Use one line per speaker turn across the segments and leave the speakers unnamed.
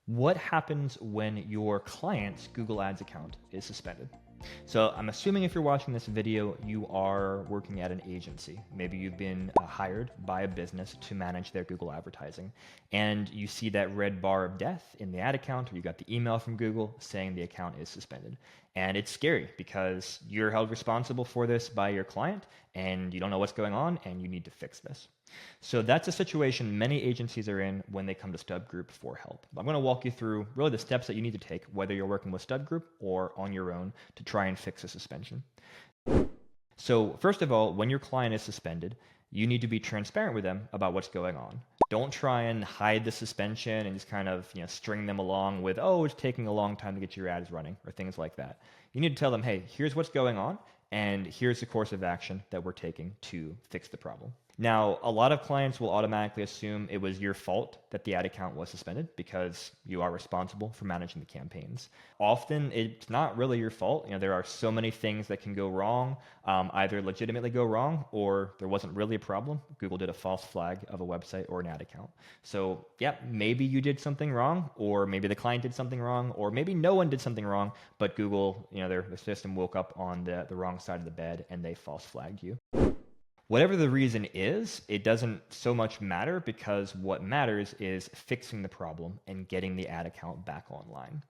What happens when your client's Google Ads account is suspended? So I'm assuming if you're watching this video, you are working at an agency. Maybe you've been hired by a business to manage their Google advertising, and you see that red bar of death in the ad account, or you got the email from Google saying the account is suspended. And it's scary because you're held responsible for this by your client, and you don't know what's going on, and you need to fix this. So that's a situation many agencies are in when they come to StubGroup for help. I'm going to walk you through really the steps that you need to take, whether you're working with StubGroup or on your own, to try and fix a suspension. So first of all, when your client is suspended, you need to be transparent with them about what's going on. Don't try and hide the suspension and just kind of string them along with, oh, it's taking a long time to get your ads running, or things like that. You need to tell them, hey, here's what's going on, and here's the course of action that we're taking to fix the problem. Now, a lot of clients will automatically assume it was your fault that the ad account was suspended because you are responsible for managing the campaigns. Often, it's not really your fault. There are so many things that can go wrong, either legitimately go wrong or there wasn't really a problem. Google did a false flag of a website or an ad account. So, yeah, maybe you did something wrong, or maybe the client did something wrong, or maybe no one did something wrong, but Google, their system woke up on the wrong side of the bed and they false flagged you. Whatever the reason is, it doesn't so much matter, because what matters is fixing the problem and getting the ad account back online.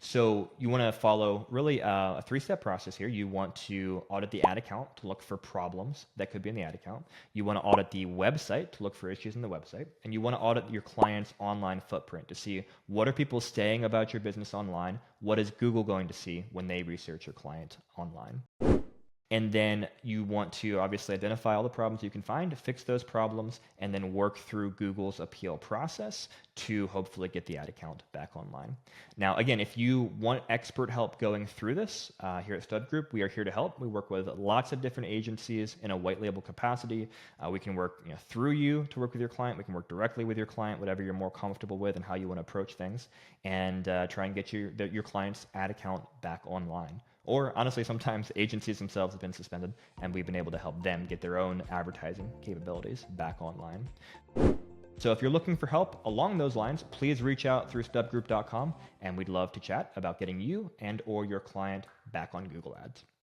So you want to follow really a three-step process here. You want to audit the ad account to look for problems that could be in the ad account. You want to audit the website to look for issues in the website. And you want to audit your client's online footprint to see what are people saying about your business online, what is Google going to see when they research your client online. And then you want to obviously identify all the problems you can find, fix those problems, and then work through Google's appeal process to hopefully get the ad account back online. Now, again, if you want expert help going through this, here at StubGroup, we are here to help. We work with lots of different agencies in a white label capacity. We can work through you to work with your client. We can work directly with your client, whatever you're more comfortable with and how you want to approach things, and try and get your client's ad account back online. Or honestly, sometimes agencies themselves have been suspended, and we've been able to help them get their own advertising capabilities back online. So if you're looking for help along those lines, please reach out through stubgroup.com, and we'd love to chat about getting you and or your client back on Google Ads.